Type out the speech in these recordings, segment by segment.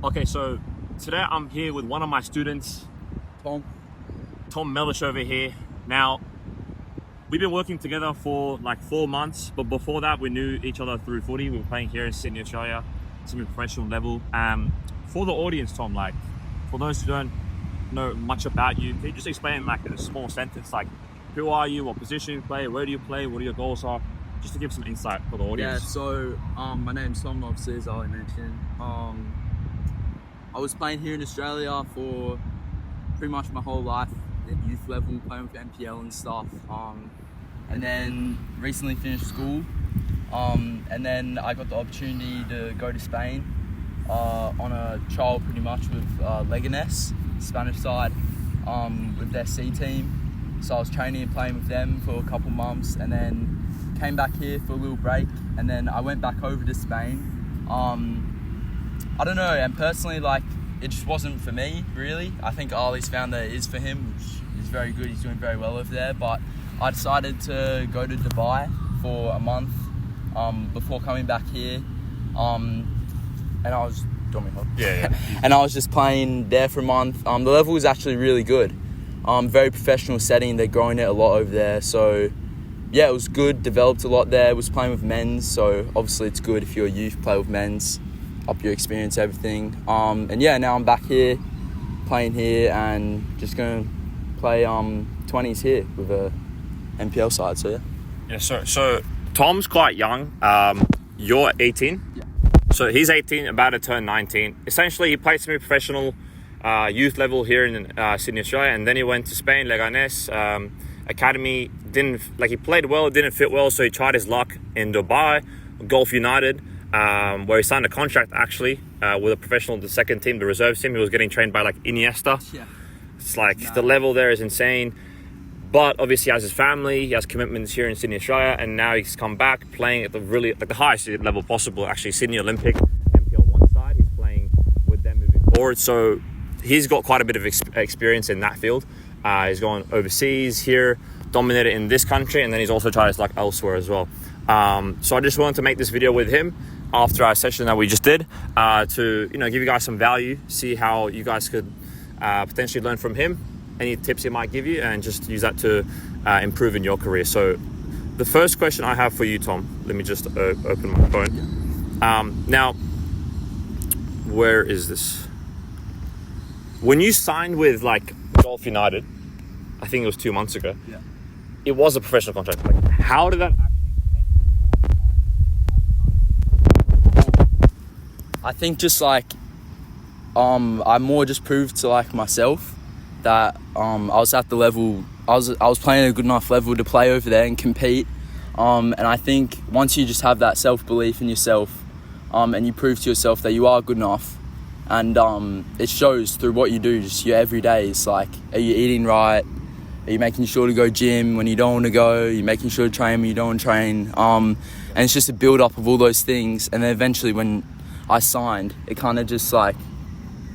Okay, so today I'm here with one of my students, Tom Mellish over here. Now, we've been working together for like 4 months, but before that we knew each other through footy. We were playing here in Sydney, Australia, semi-professional level. For the audience, Tom, like for those who don't know much about you, can you just explain like in a small sentence, like who are you, what position you play, where do you play, what are your goals are, just to give some insight for the audience? Yeah, so my name's Tom, obviously, as Ali mentioned. I was playing here in Australia for pretty much my whole life at youth level, playing with NPL and stuff. And then recently finished school. And then I got the opportunity to go to Spain on a trial pretty much with Leganés, Spanish side, with their C team. So I was training and playing with them for a couple months, and then came back here for a little break, and then I went back over to Spain. I don't know, and personally, like, it just wasn't for me, really. I think Ali's found that it is for him, which is very good. He's doing very well over there. But I decided to go to Dubai for a month before coming back here. And I was... Do you want me to help? Yeah. And I was just playing there for a month. The level was actually really good. Very professional setting. They're growing it a lot over there. So, yeah, it was good. Developed a lot there. Was playing with men's. So, obviously, it's good if you're a youth, play with men's. Up your experience, everything. And yeah, now I'm back here, playing here, and just going to play 20s here with a NPL side, so yeah. Yeah, so Tom's quite young. You're 18? Yeah. So he's 18, about to turn 19. Essentially, he played semi-professional youth level here in Sydney, Australia, and then he went to Spain, Leganés Academy. He played well, didn't fit well, so he tried his luck in Dubai, Gulf United, where he signed a contract actually with a professional, the second team, the reserves team. He was getting trained by like INIESTA. Yeah. It's like the level there is insane. But obviously he has his family, he has commitments here in Sydney, Australia, and now he's come back playing at the highest level possible. Actually, Sydney Olympic, NPL 1 side, he's playing with them moving forward. So he's got quite a bit of experience in that field. He's gone overseas here, dominated in this country, and then he's also tried his luck elsewhere as well. So I just wanted to make this video with him after our session that we just did to give you guys some value, see how you guys could potentially learn from him, any tips he might give you, and just use that to improve in your career. So the first question I have for you, Tom, let me just open my phone. Now, where is this? When you signed with like Gulf United, I think it was 2 months ago, Yeah. it was a professional contract. Like, how did that actually I think just like I more just proved to like myself that I was at the level, I was playing at a good enough level to play over there and compete. And I think once you just have that self-belief in yourself, and you prove to yourself that you are good enough, and it shows through what you do, just your everyday. It's like, are you eating right? Are you making sure to go gym when you don't want to go? Are you making sure to train when you don't want to train? And it's just a build-up of all those things. And then eventually when I signed, it kind of just like,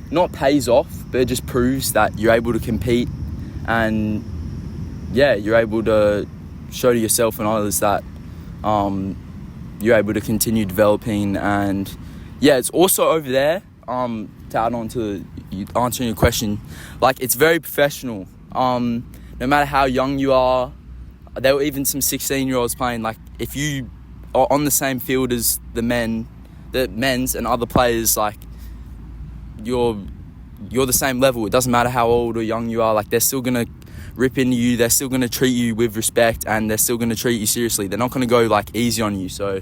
not pays off, but it just proves that you're able to compete, and yeah, you're able to show to yourself and others that you're able to continue developing. And yeah, it's also over there, to add on to you answering your question, like, it's very professional. No matter how young you are, there were even some 16-year-olds playing. Like, if you are on the same field as the men's and other players, like, you're the same level. It doesn't matter how old or young you are. Like, they're still gonna rip into you. They're still gonna treat you with respect, and they're still gonna treat you seriously. They're not gonna go like easy on you. So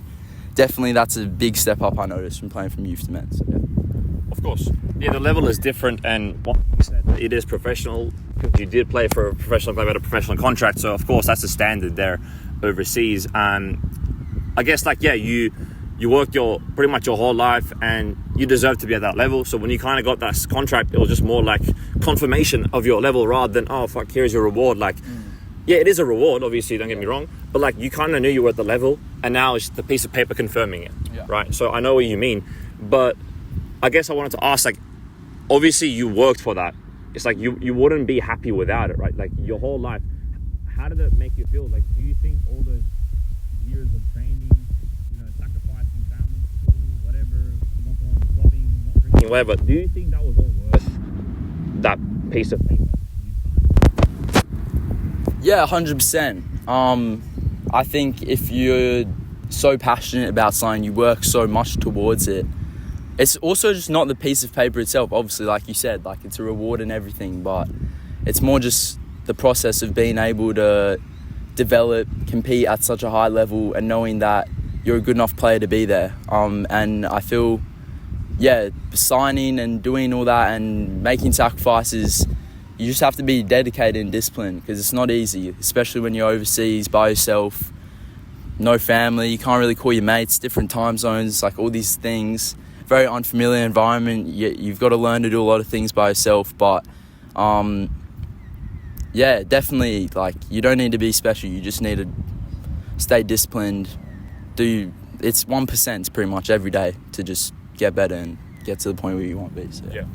definitely that's a big step up I noticed from playing from youth to men. So, yeah. Of course. Yeah, the level is different, and what you said, it is professional. You did play for a professional club at a professional contract, so of course that's the standard there overseas. And I guess, like, yeah, you worked pretty much your whole life, and you deserve to be at that level. So when you kind of got that contract, it was just more like confirmation of your level rather than, oh fuck, here's your reward. Like, yeah, it is a reward, obviously, don't get me wrong, but like, you kind of knew you were at the level, and now it's the piece of paper confirming it, right? So I know what you mean, but I guess I wanted to ask, like, obviously you worked for that. It's like you wouldn't be happy without it, right? Like, your whole life, how did it make you feel? Like, do you think all those years of training, sacrificing family, school, whatever, not going clubbing, not drinking drinking, whatever. Do you think that was all worth that piece of paper? Yeah, 100%. I think if you're so passionate about something, you work so much towards it. It's also just not the piece of paper itself. Obviously, like you said, like it's a reward and everything, but it's more just the process of being able to develop, compete at such a high level, and knowing that you're a good enough player to be there. And I feel, signing and doing all that and making sacrifices, you just have to be dedicated and disciplined, because it's not easy, especially when you're overseas by yourself, no family, you can't really call your mates, different time zones, like all these things, very unfamiliar environment. You've got to learn to do a lot of things by yourself, but definitely, like, you don't need to be special, you just need to stay disciplined. It's 1% pretty much every day to just get better and get to the point where you want to be. So. Yeah,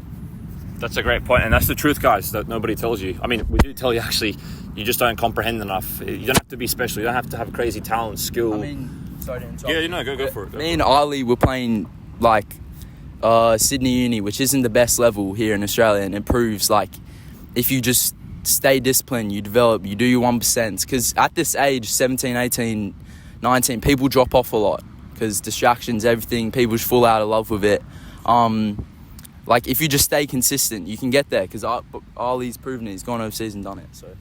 that's a great point, and that's the truth, guys, that nobody tells you. I mean, we do tell you, actually, you just don't comprehend enough. You don't have to be special, you don't have to have crazy talent, skill. I mean, sorry to interrupt. Yeah, you know, go for it. Me and Ali were playing, like, Sydney Uni, which isn't the best level here in Australia, and it proves, like, if you just stay disciplined, you develop, you do your 1%, because at this age, 17, 18, 19, people drop off a lot because distractions, everything, people just fall out of love with it. Like, if you just stay consistent, you can get there, because Ali's proven it. He's gone overseas and done it. So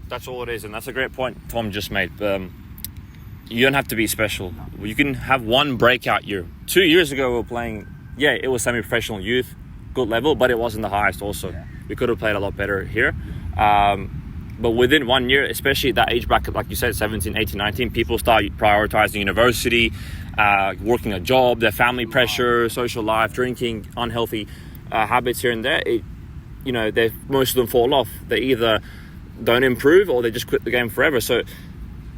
that's all it is, and that's a great point Tom just made. You don't have to be special. You can have one breakout year. 2 years ago we were playing, it was semi-professional youth, good level, but it wasn't the highest also. Yeah. We could have played a lot better here. But within 1 year, especially at that age bracket, like you said, 17, 18, 19, people start prioritizing university, working a job, their family pressure, social life, drinking, unhealthy habits here and there. Most of them fall off. They either don't improve or they just quit the game forever. So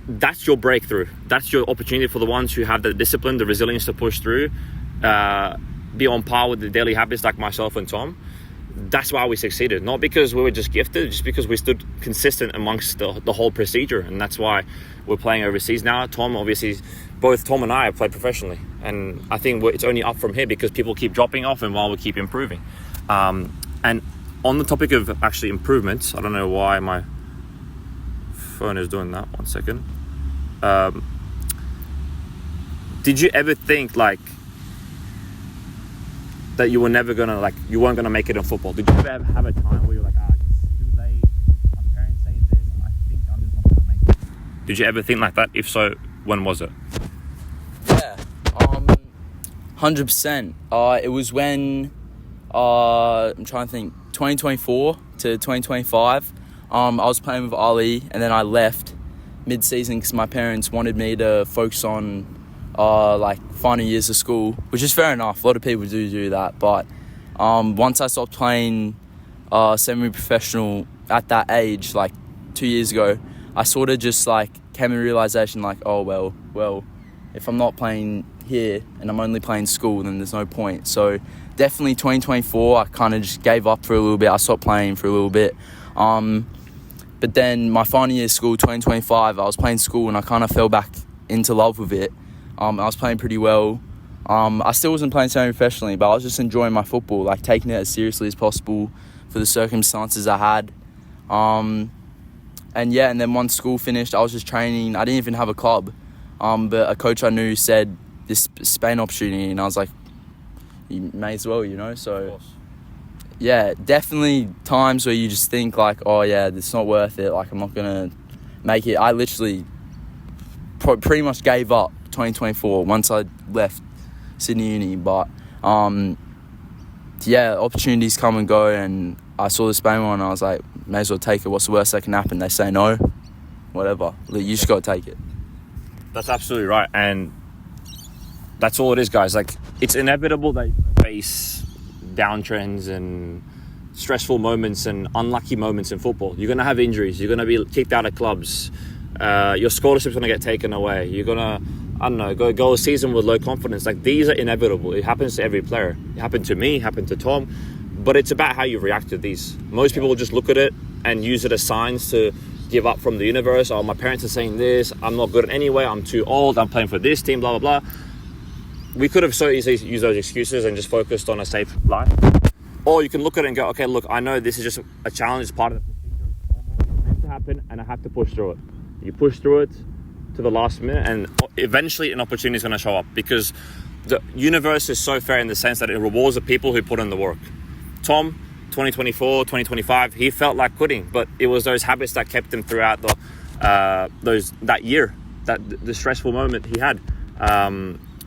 that's your breakthrough. That's your opportunity for the ones who have the discipline, the resilience to push through, be on par with the daily habits like myself and Tom. That's why we succeeded, not because we were just gifted, just because we stood consistent amongst the whole procedure. And that's why we're playing overseas now. Tom, obviously, both Tom and I have played professionally, and I think it's only up from here because people keep dropping off and while we keep improving. And on the topic of actually improvements, I don't know why my phone is doing that. 1 second. Did you ever think, like, that you were never gonna, like, you weren't gonna make it in football? Did you ever have a time where you're like, it's too late, my parents say this, I think I'm just not gonna make it? Did you ever think like that? If so, when was it? Yeah, 100%. It was when, I'm trying to think, 2024 to 2025. I was playing with Ali, and then I left mid-season because my parents wanted me to focus on final years of school, which is fair enough. A lot of people do that, but once I stopped playing semi-professional at that age, like 2 years ago, I sort of just came to the realization, oh well, if I'm not playing here and I'm only playing school, then there's no point. So definitely 2024, I kind of just gave up for a little bit. I stopped playing for a little bit. But then my final year of school, 2025, I was playing school and I kind of fell back into love with it. I was playing pretty well. I still wasn't playing semi-professionally, but I was just enjoying my football, taking it as seriously as possible for the circumstances I had. And then once school finished, I was just training. I didn't even have a club. But a coach I knew said this Spain opportunity, and I was like, you may as well, So, yeah, definitely times where you just think it's not worth it. I'm not going to make it. I literally pretty much gave up 2024 once I left Sydney Uni, but opportunities come and go, and I saw the Spain one and I was like, may as well take it. What's the worst that can happen? They say no, whatever, you just got to take it. That's absolutely right, and that's all it is, guys. It's inevitable that you face downtrends and stressful moments and unlucky moments in football. You're going to have injuries, you're going to be kicked out of clubs, your scholarship's going to get taken away, you're going to go a season with low confidence. These are inevitable. It happens to every player. It happened to me, it happened to Tom, but it's about how you react to these. Most people will just look at it and use it as signs to give up from the universe. My parents are saying this, I'm not good at anyway, I'm too old, I'm playing for this team, blah blah blah. we could have so easily used those excuses and just focused on a safe life. Or you can look at it and go, okay, look, I know this is just a challenge, it's part of the procedure, it's meant to happen, and I have to push through it. You push through it to the last minute, and eventually an opportunity is going to show up, because the universe is so fair in the sense that it rewards the people who put in the work. Tom, 2024, 2025, he felt like quitting, but it was those habits that kept him throughout that year, the stressful moment he had,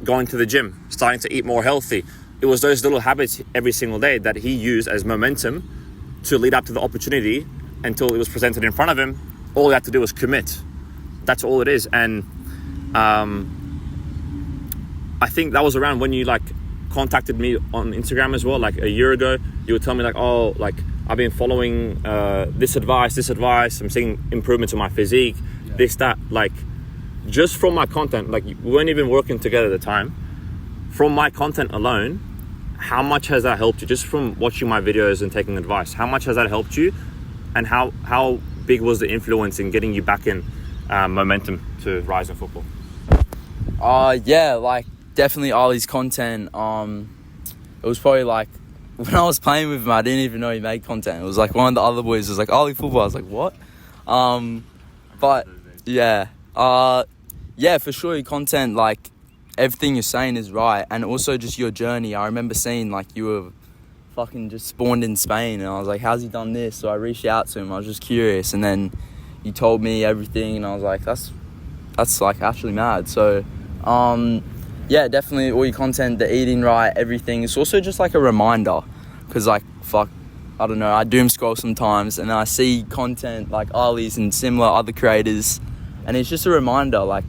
going to the gym, starting to eat more healthy. It was those little habits every single day that he used as momentum to lead up to the opportunity until it was presented in front of him. All he had to do was commit. That's all it is. And I think that was around when you like contacted me on Instagram as well, like a year ago. You would tell me like, oh, like I've been following this advice, I'm seeing improvements in my physique, this, that. Like just from my content, like we weren't even working together at the time. From my content alone, how much has that helped you? Just from watching my videos and taking advice, how much has that helped you? And how big was the influence in getting you back in momentum to rise in football? Yeah, like definitely Ali's content. It was probably like when I was playing with him, I didn't even know he made content. It was like one of the other boys was like, Ali football. I was like, what? But yeah, for sure your content, like everything you're saying is right. And also just your journey. I remember seeing like you were fucking just spawned in Spain, and I was like, how's he done this? So I reached out to him. I was just curious, and then you told me everything, and I was like, that's like actually mad. So yeah, definitely all your content, the eating right, everything. It's also just like a reminder, because like I don't know, I doom scroll sometimes and I see content like Ali's and similar other creators, and it's just a reminder, like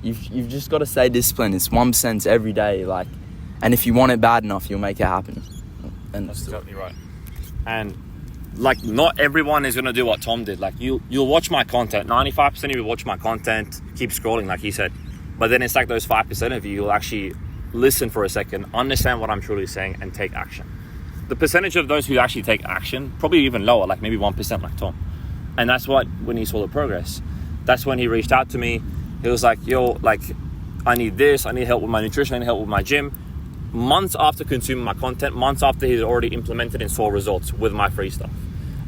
you've just got to stay disciplined. It's 1% every day, like, and if you want it bad enough, you'll make it happen. And that's exactly right. And like not everyone is going to do what Tom did. Like you'll watch my content, 95% of you watch my content, keep scrolling like he said, but then it's like those 5% of you will actually listen for a second, understand what I'm truly saying, and take action. The percentage of those who actually take action, probably even lower, like maybe 1% like Tom. And that's what, when he saw the progress, that's when he reached out to me. He was like, yo, like, I need this, I need help with my nutrition, I need help with my gym. Months after consuming my content, months after he's already implemented and saw results with my free stuff.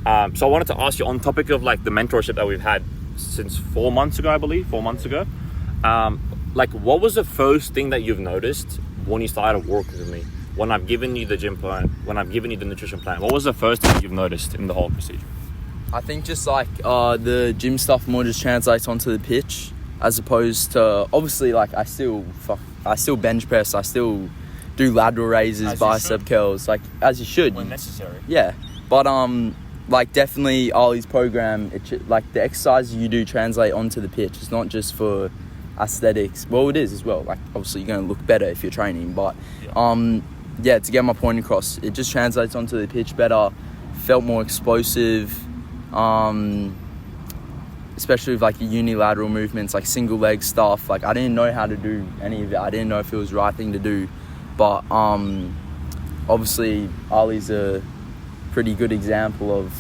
So I wanted to ask you, on topic of like the mentorship that we've had since 4 months ago, I believe, 4 months ago. Like, what was the first thing that you've noticed when you started working with me? When I've given you the gym plan, when I've given you the nutrition plan, what was the first thing you've noticed in the whole procedure? I think just like the gym stuff more just translates onto the pitch, as opposed to, obviously, like I still bench press, I still do lateral raises, bicep curls, like as you should. When necessary. Yeah, but like definitely Ali's program, like the exercises you do translate onto the pitch. It's not just for aesthetics. Well, it is as well. Like obviously you're going to look better if you're training, but to get my point across, it just translates onto the pitch better. Felt more explosive, especially with like the unilateral movements, like single leg stuff. Like I didn't know how to do any of it. I didn't know if it was the right thing to do, but obviously Ali's a pretty good example of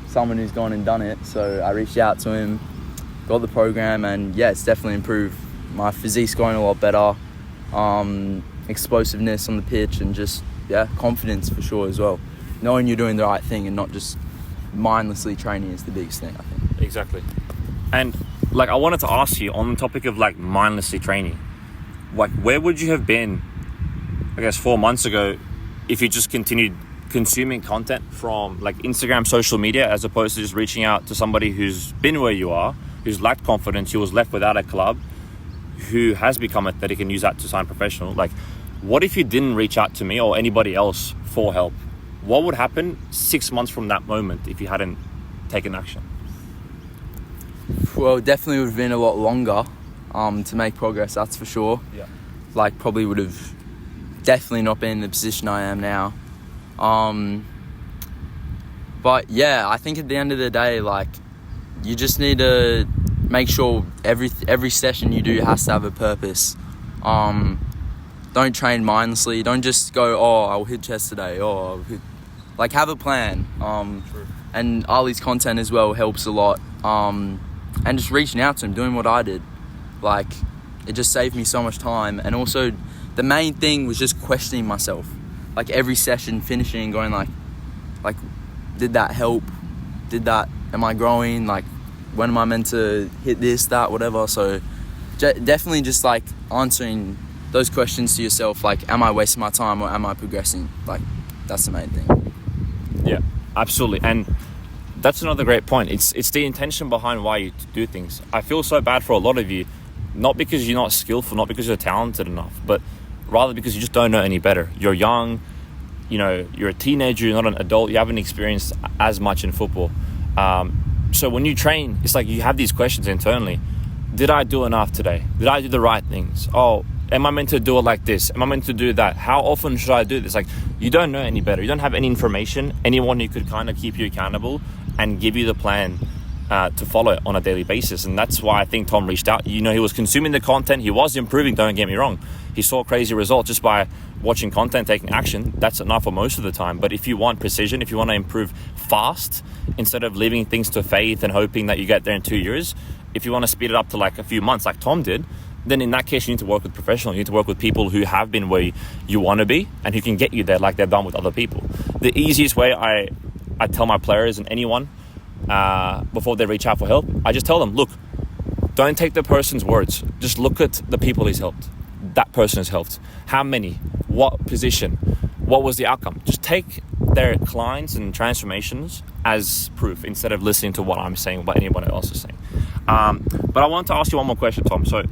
someone who's gone and done it. So I reached out to him, got the program, and yeah, it's definitely improved. My physique's going a lot better, explosiveness on the pitch, and just confidence for sure as well. Knowing you're doing the right thing and not just mindlessly training is the biggest thing, I think. Exactly. And like I wanted to ask you on the topic of like mindlessly training, like where would you have been, I guess 4 months ago, if you just continued consuming content from like Instagram, social media, as opposed to just reaching out to somebody who's been where you are, who's lacked confidence, who was left without a club, who has become athletic and use that to sign professional? Like, what if you didn't reach out to me or anybody else for help? What would happen 6 months from that moment if you hadn't taken action? Well, definitely would have been a lot longer to make progress, that's for sure. Yeah. Like, probably would have definitely not been in the position I am now. But yeah, I think at the end of the day, like, you just need to make sure every session you do has to have a purpose. Don't train mindlessly. Don't just go, I'll hit chest today. Like, have a plan. True. And Ali's content as well helps a lot. And just reaching out to him, doing what I did. Like, it just saved me so much time. And also the main thing was just questioning myself. Like every session, finishing and going like, did that help? Am I growing? Like, when am I meant to hit this, that, whatever? So definitely just like answering those questions to yourself, like, am I wasting my time or am I progressing? Like, that's the main thing. Yeah, absolutely. And that's another great point. It's the intention behind why you do things. I feel so bad for a lot of you, not because you're not skillful, not because you're talented enough, but rather because you just don't know any better. You're young, you're a teenager, you're not an adult, you haven't experienced as much in football. So when you train, it's like you have these questions internally. Did I do enough today? Did I do the right things? Oh, am I meant to do it like this? Am I meant to do that? How often should I do this? Like, you don't know any better. You don't have any information, anyone who could kind of keep you accountable and give you the plan to follow on a daily basis. And that's why I think Tom reached out. He was consuming the content. He was improving, don't get me wrong. He saw crazy results just by watching content, taking action. That's enough for most of the time. But if you want precision, if you want to improve fast, instead of leaving things to faith and hoping that you get there in 2 years, if you want to speed it up to like a few months like Tom did, then in that case you need to work with professionals. You need to work with people who have been where you want to be and who can get you there like they've done with other people. The easiest way I tell my players and anyone before they reach out for help, I just tell them, look, don't take the person's words. Just look at the people he's helped. That person has helped. How many? What position? What was the outcome? Just take their clients and transformations as proof instead of listening to what I'm saying, what anyone else is saying. But I want to ask you one more question, Tom. So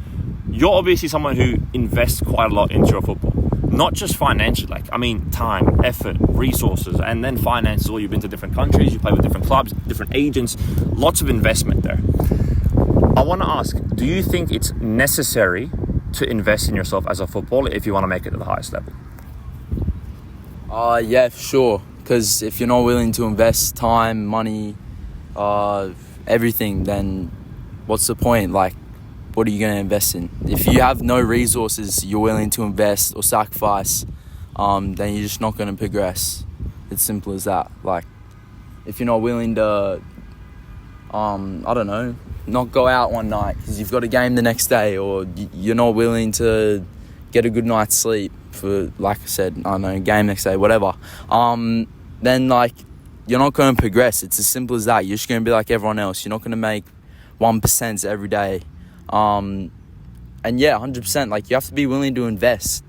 you're obviously someone who invests quite a lot into your football, not just financially, time, effort, resources, and then finances. You've been to different countries, you play with different clubs, different agents, lots of investment there. I want to ask, do you think it's necessary to invest in yourself as a footballer if you want to make it to the highest level? Yeah, for sure. Because if you're not willing to invest time, money, everything, then what's the point? Like, what are you going to invest in? If you have no resources you're willing to invest or sacrifice, then you're just not going to progress. It's simple as that. Like, if you're not willing to, not go out one night because you've got a game the next day, or you're not willing to get a good night's sleep for, like I said, game next day, whatever, then, like, you're not going to progress. It's as simple as that. You're just going to be like everyone else. You're not going to make 1% every day. And yeah, 100%, like, you have to be willing to invest.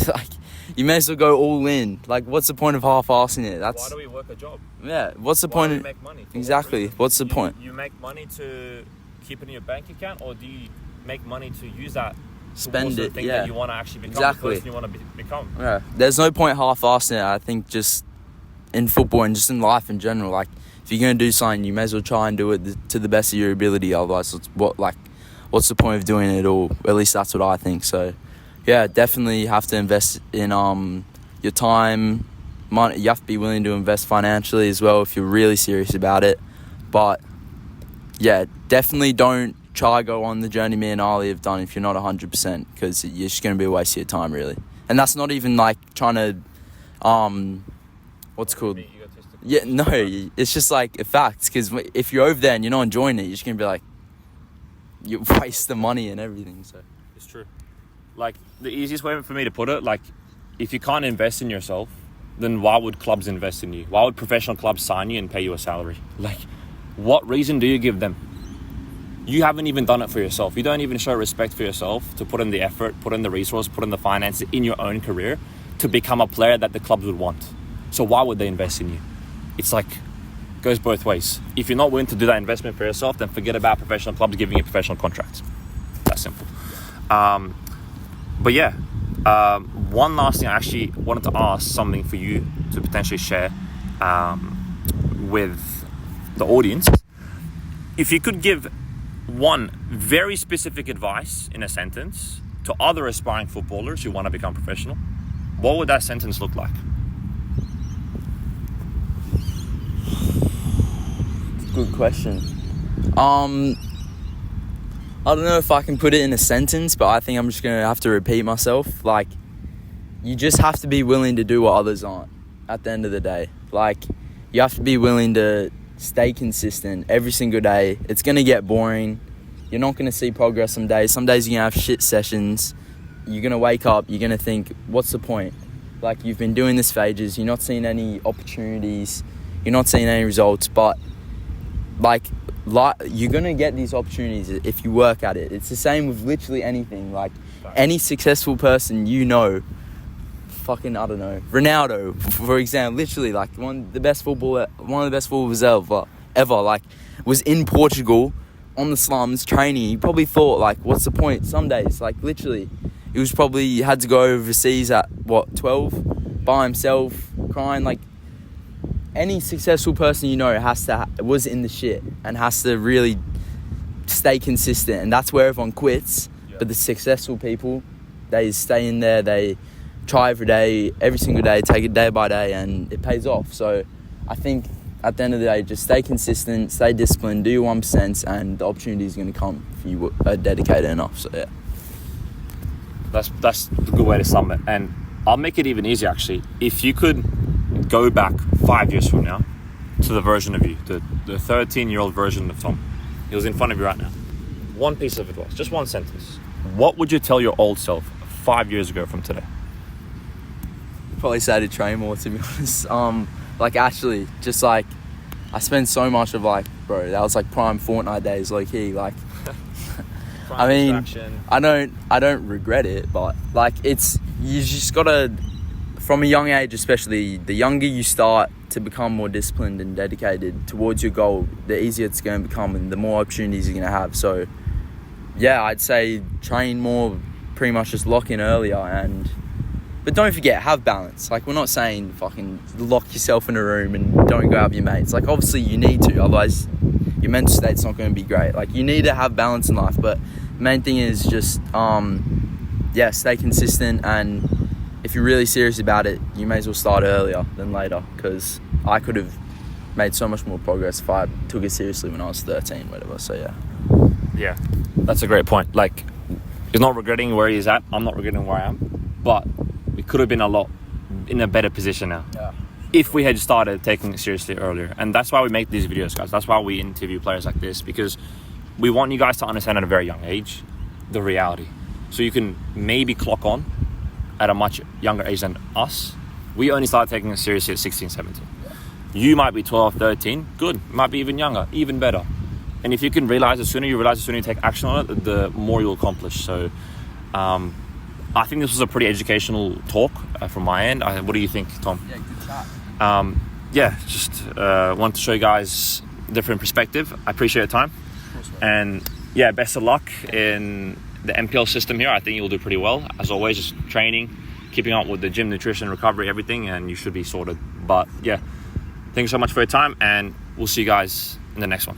Like, you may as well go all in. Like, what's the point of half-assing it? Why do we work a job? Yeah, what's the point? Why do we make money? Exactly. What's the point? You make money to keep it in your bank account, or do you make money to use that spend it, thing yeah, that you want to actually become, exactly, the person you want to become? Yeah, there's no point half-assing it. I think just in football and just in life in general, like, if you're going to do something, you may as well try and do it to the best of your ability. Otherwise, what's the point of doing it all? At least that's what I think. So yeah, definitely have to invest in your time, money. You have to be willing to invest financially as well if you're really serious about it. But yeah, definitely don't try go on the journey me and Ali have done if you're not 100%, because you're just going to be a waste of your time, really. And that's not even like trying to what's called, yeah, no, it's just like a fact, because if you're over there and you're not enjoying it, you're just going to be like, you waste the money and everything. So it's true. Like, the easiest way for me to put it, like, if you can't invest in yourself, then why would clubs invest in you? Why would professional clubs sign you and pay you a salary? Like, what reason do you give them? You haven't even done it for yourself. You don't even show respect for yourself to put in the effort, put in the resource, put in the finances in your own career to become a player that the clubs would want. So why would they invest in you? It's like, goes both ways. If you're not willing to do that investment for yourself, then forget about professional clubs giving you professional contracts. That's simple. But yeah, one last thing, I actually wanted to ask something for you to potentially share with the audience. If you could give one very specific advice in a sentence to other aspiring footballers who want to become professional, what would that sentence look like? Good question. I don't know if I can put it in a sentence, but I think I'm just going to have to repeat myself. Like, you just have to be willing to do what others aren't at the end of the day. Like, you have to be willing to stay consistent every single day. It's going to get boring. You're not going to see progress some days. Some days you're going to have shit sessions. you're going to wake up, you're going to think, what's the point? Like, you've been doing this for ages, you're not seeing any opportunities, you're not seeing any results, but like you're going to get these opportunities if you work at it. It's the same with literally anything. Like, any successful person, fucking, I don't know, Ronaldo, for example, literally, like, one of the best footballers ever, like, was in Portugal on the slums training. He probably thought, like, what's the point? Some days, like, literally, he had to go overseas at 12 by himself, crying. Like, any successful person was in the shit and has to really stay consistent, and that's where everyone quits. But the successful people, they stay in there, they try every single day, take it day by day, and it pays off. So I think at the end of the day, just stay consistent, stay disciplined, do your 1%, and the opportunity is going to come if you are dedicated enough. So yeah, that's a good way to sum it. And I'll make it even easier, actually. If you could go back 5 years from now to the version of you, the 13-year-old version of Tom, he was in front of you right now, one piece of advice, just one sentence, what would you tell your old self 5 years ago from today? Probably say to train more, to be honest. Like, actually, just like, I spent so much of, like, bro, that was like prime Fortnite days, low key. Like, I mean, I don't regret it, but like, you just gotta, from a young age especially, the younger you start to become more disciplined and dedicated towards your goal, the easier it's going to become and the more opportunities you're going to have. So yeah, I'd say train more, pretty much just lock in earlier, but don't forget, have balance. Like, we're not saying fucking lock yourself in a room and don't go out with your mates. Like, obviously you need to, otherwise your mental state's not going to be great. Like, you need to have balance in life, but the main thing is just stay consistent, and if you're really serious about it, you may as well start earlier than later, because I could have made so much more progress if I took it seriously when I was 13, whatever. So yeah, that's a great point. Like, he's not regretting where he's at, I'm not regretting where I am, but we could have been in a better position now if we had started taking it seriously earlier. And that's why we make these videos, guys. That's why we interview players like this, because we want you guys to understand at a very young age the reality, so you can maybe clock on at a much younger age than us. We only started taking it seriously at 16, 17. You might be 12, 13, good. Might be even younger, even better. And if you can realize, the sooner you take action on it, the more you'll accomplish. So I think this was a pretty educational talk from my end. What do you think, Tom? Yeah, good chat. Just want to show you guys a different perspective. I appreciate your time. And yeah, best of luck in the MPL system here. I think you'll do pretty well. As always, just training, keeping up with the gym, nutrition, recovery, everything, and you should be sorted. But yeah, thanks so much for your time, and we'll see you guys in the next one.